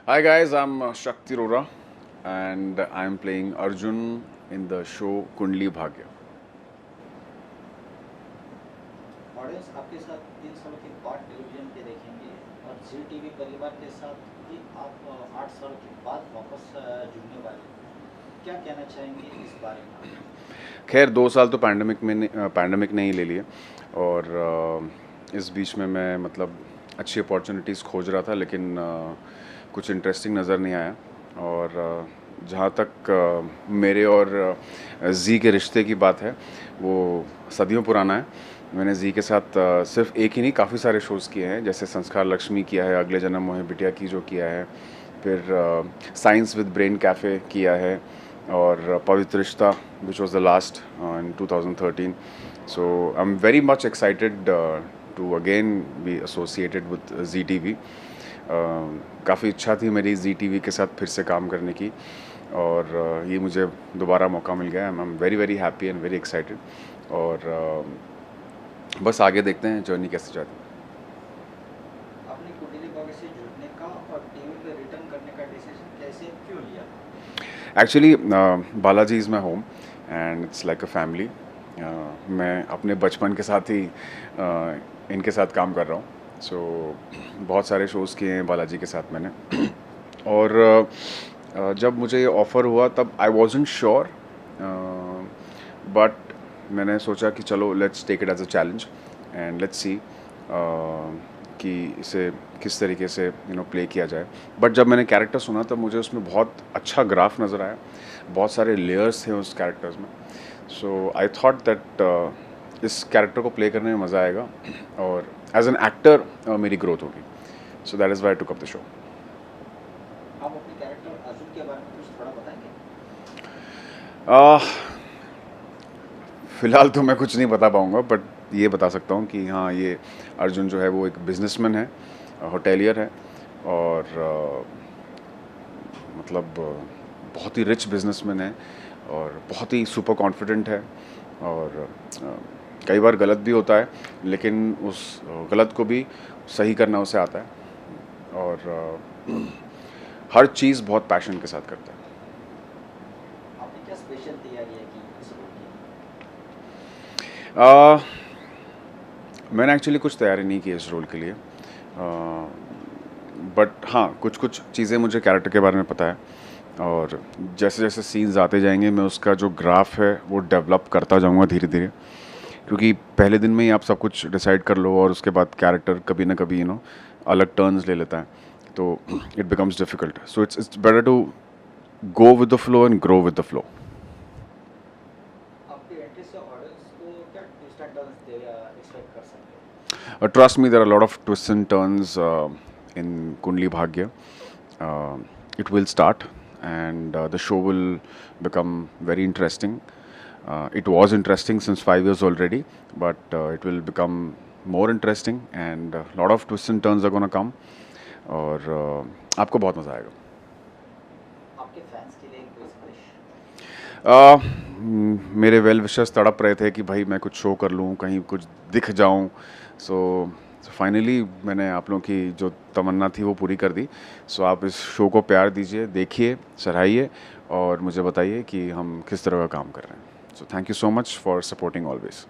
Hi guys, I'm Shakti Rora and I'm playing Arjun in the show Kundli Bhagya. Audience आपके साथ 3 सालों के बाद टेलीविजन पे देखेंगे और जी टीवी परिवार के साथ भी आप 8 साल के बाद वापस जुड़ने वाले हैं। क्या कहना चाहेंगे इस बारे में? खैर 2 साल तो पैंडमिक ने ही ले लिए और इस बीच में मैं मतलब अच्छी अपॉर्चुनिटीज़ खोज रहा था लेकिन कुछ इंटरेस्टिंग नज़र नहीं आया और जहाँ तक मेरे और जी के रिश्ते की बात है वो सदियों पुराना है। मैंने जी के साथ सिर्फ एक ही नहीं काफ़ी सारे शोज़ किए हैं, जैसे संस्कार लक्ष्मी किया है, अगले जन्म मोहे बिटिया की जो किया है, फिर साइंस विद ब्रेन कैफ़े किया है और Pavitra Rishta which was the last in 2013. So I am very much excited to again be associated with Zee T V. काफ़ी इच्छा थी मेरी जी टी वी के साथ फिर से काम करने की और ये मुझे दोबारा मौका मिल गया. आई am very very happy and very excited और बस आगे देखते हैं जर्नी कैसे जाती है. आपने कुंडली भाग्य से जुड़ने का और टीवी में रिटर्न करने का डिसीजन कैसे क्यों लिया? Actually Balaji is my home and it's like a family. मैं अपने बचपन के साथ ही इनके साथ काम कर रहा हूँ. सो बहुत सारे शोज़ किए हैं बालाजी के साथ मैंने और जब मुझे ये ऑफ़र हुआ तब आई वॉज़न्ट श्योर बट मैंने सोचा कि चलो let's take it as a challenge and let's see कि इसे किस तरीके से प्ले किया जाए. बट जब मैंने कैरेक्टर सुना तब मुझे उसमें बहुत अच्छा ग्राफ नज़र आया, बहुत सारे लेयर्स थे उस कैरेक्टर्स में. सो आई थॉट दैट इस कैरेक्टर को प्ले करने में मज़ा आएगा और एज एन एक्टर मेरी ग्रोथ होगी. So that is why I took up the show. आप अपने कैरेक्टर अर्जुन के बारे में कुछ थोड़ा बताएंगे? फ़िलहाल तो मैं कुछ नहीं बता पाऊँगा बट ये बता सकता हूँ कि हाँ, ये अर्जुन जो है वो एक बिजनेसमैन है, होटेलियर है और मतलब बहुत ही रिच बिजनेसमैन है और बहुत ही सुपर कॉन्फिडेंट है और कई बार गलत भी होता है लेकिन उस गलत को भी सही करना उसे आता है और हर चीज़ बहुत पैशन के साथ करता है. आपने क्या स्पेशल तैयारी है की इस रोल की? मैंने एक्चुअली कुछ तैयारी नहीं की इस रोल के लिए बट हाँ कुछ कुछ चीज़ें मुझे कैरेक्टर के बारे में पता है और जैसे जैसे सीन्स आते जाएंगे मैं उसका जो ग्राफ है वो डेवलप करता जाऊंगा धीरे धीरे, क्योंकि पहले दिन में ही आप सब कुछ डिसाइड कर लो और उसके बाद कैरेक्टर कभी ना कभी अलग टर्न्स ले लेता है तो it becomes difficult. So it's better to go with the flow and grow with the flow. आपके एंट्री से ऑडियंस को क्या ट्विस्ट एंड टर्न्स एक्सपेक्ट कर सकते हैं? Trust me, there are a lot of twists and turns in Kundli Bhagya. It will start and the show will become very interesting. It was interesting since 5 years already, but it will become more interesting and a lot of twists and turns are going to come. और आपको बहुत मज़ा आएगा. आपके fans के लिए कोई संदेश? मेरे वेल विशर्स तड़प रहे थे कि भाई मैं कुछ शो कर लूँ, कहीं कुछ दिख जाऊँ. सो फाइनली मैंने आप लोगों की जो तमन्ना थी वो पूरी कर दी. सो आप इस शो को प्यार दीजिए, देखिए, सराहिए और मुझे बताइए कि हम किस तरह का काम कर रहे हैं. So thank you so much for supporting always.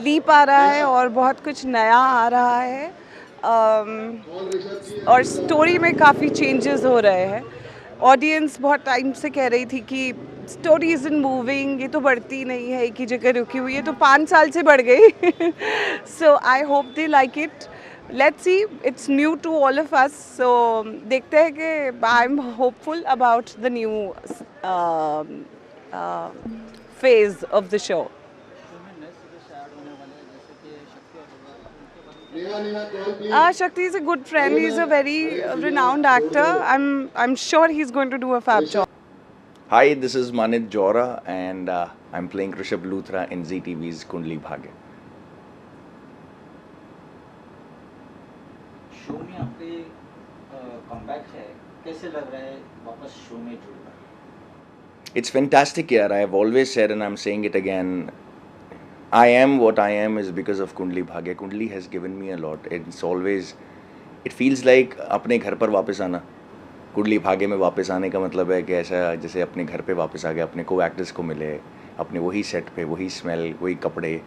Leap आ रहा है और बहुत कुछ नया आ रहा है और स्टोरी में काफ़ी चेंजेस हो रहे हैं. ऑडियंस बहुत टाइम से कह रही थी कि स्टोरी इज़ इन मूविंग, ये तो बढ़ती नहीं है, एक ही जगह रुकी हुई है, तो 5 साल से बढ़ गई. So I hope they like it. Let's see, it's new to all of us. So देखते हैं कि I am hopeful about the new phase of the show. Shakti is a good friend. He's a very renowned actor. I'm sure he's going to do a fab job. Hi, this is Manit Jora and I'm playing Rishabh Luthra in ZTV's Kundli Bhagya. Show में आपके comeback है, कैसे लग रहा है वापस show में जुड़ना? It's fantastic, yeah. I've always said and I'm saying it again, I am what I am is because of Kundli Bhagya. Kundli has given me a lot. It's always, it feels like अपने घर पर वापस आना. कुंडली भाग्य में वापस आने का मतलब है कि ऐसा जैसे अपने घर पे वापस आ गए, अपने को एक्टर्स को मिले, अपने वही सेट पे, वही स्मेल, वही कपड़े.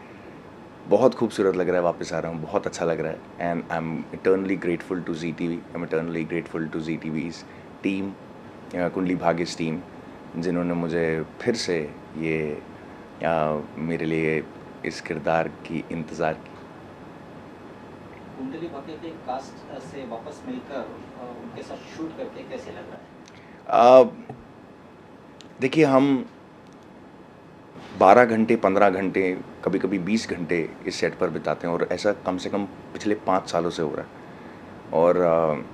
बहुत खूबसूरत लग रहा है, वापस आ रहा हूँ, बहुत अच्छा लग रहा है. And I am eternally grateful to ZTV. I am eternally grateful to ZTV's team, Kundali भाग्य's टीम, जिन्होंने मुझे फिर से ये मेरे लिए इस किरदार की इंतज़ार की. कुंडली भाग्य के कास्ट से वापस मिलकर उनके साथ शूट करके कैसे लग रहा है? देखिए, हम 12 घंटे, 15 घंटे, कभी कभी 20 घंटे इस सेट पर बिताते हैं, और ऐसा कम से कम पिछले 5 सालों से हो रहा है. और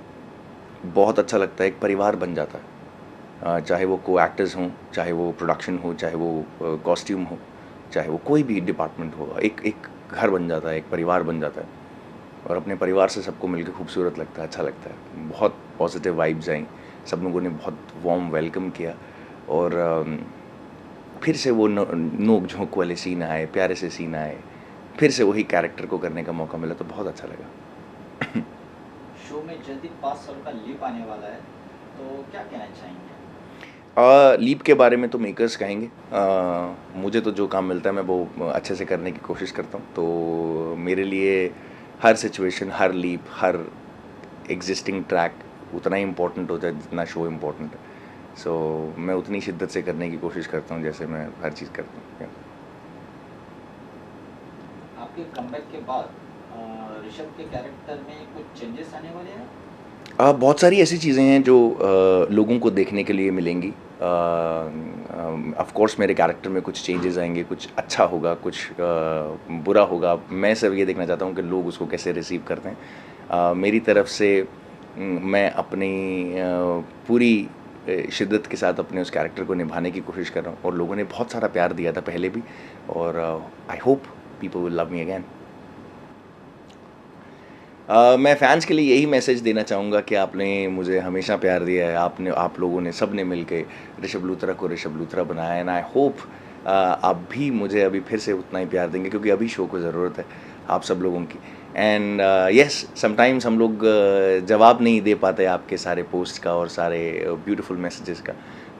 बहुत अच्छा लगता है, एक परिवार बन जाता है. चाहे वो को एक्टर्स हों, चाहे वो प्रोडक्शन हो, चाहे वो कॉस्ट्यूम हो, चाहे वो कोई भी डिपार्टमेंट हो, एक घर बन जाता है, एक परिवार बन जाता है. और अपने परिवार से सबको मिलकर खूबसूरत लगता है, अच्छा लगता है. बहुत पॉजिटिव वाइब्स आई, सब लोगों ने बहुत वार्म वेलकम किया. और फिर से वो नोक झोंक वाले सीन आए, प्यारे से सीन आए, फिर से वही कैरेक्टर को करने का मौका मिला, तो बहुत अच्छा लगा. शो में जल्दी 5 साल का लीप आने वाला है, तो क्या कहना चाहेंगे? लीप के बारे में तो मेकर्स कहेंगे. मुझे तो जो काम मिलता है मैं वो अच्छे से करने की कोशिश करता हूँ. तो मेरे लिए हर सिचुएशन, हर लीप, हर एग्जिस्टिंग ट्रैक उतना ही इम्पोर्टेंट होता है जितना शो इम्पोर्टेंट है. सो मैं उतनी शिद्दत से करने की कोशिश करता हूँ जैसे मैं हर चीज़ करता हूँ. आपके कमबैक के बाद ऋषभ के कैरेक्टर में कुछ चेंजेस आने वाले हैं? बहुत सारी ऐसी चीज़ें हैं जो लोगों को देखने के लिए मिलेंगी. ऑफ कोर्स मेरे कैरेक्टर में कुछ चेंजेस आएंगे, कुछ अच्छा होगा, कुछ बुरा होगा. मैं सिर्फ ये देखना चाहता हूँ कि लोग उसको कैसे रिसीव करते हैं. मेरी तरफ से मैं अपनी पूरी शिद्दत के साथ अपने उस कैरेक्टर को निभाने की कोशिश कर रहा हूँ. और लोगों ने बहुत सारा प्यार दिया था पहले भी, और I hope people will love me again. मैं फ़ैन्स के लिए यही मैसेज देना चाहूँगा कि आपने मुझे हमेशा प्यार दिया है. आप लोगों ने, सब ने मिल के ऋषभ लूथरा को ऋषभ लूथरा बनाया है. एंड आई होप आप भी मुझे अभी फिर से उतना ही प्यार देंगे, क्योंकि अभी शो को ज़रूरत है आप सब लोगों की. एंड येस, समटाइम्स हम लोग जवाब नहीं दे पाते आपके सारे पोस्ट का और सारे ब्यूटीफुल मैसेजेस का,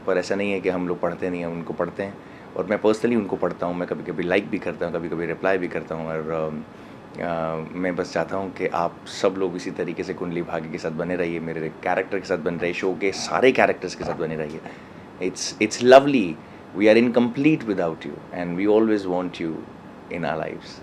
पर ऐसा नहीं है कि हम लोग पढ़ते नहीं हैं, उनको पढ़ते हैं. और मैं पर्सनली उनको पढ़ता हूँ. मैं कभी कभी लाइक भी करता हूँ, कभी कभी रिप्लाई भी करता हूँ. और मैं बस चाहता हूँ कि आप सब लोग इसी तरीके से कुंडली भाग्य के साथ बने रहिए, मेरे कैरेक्टर के साथ बने रहिए, शो के सारे कैरेक्टर्स के साथ बने रहिए. It's lovely. We are incomplete without you, and we always want you in our lives.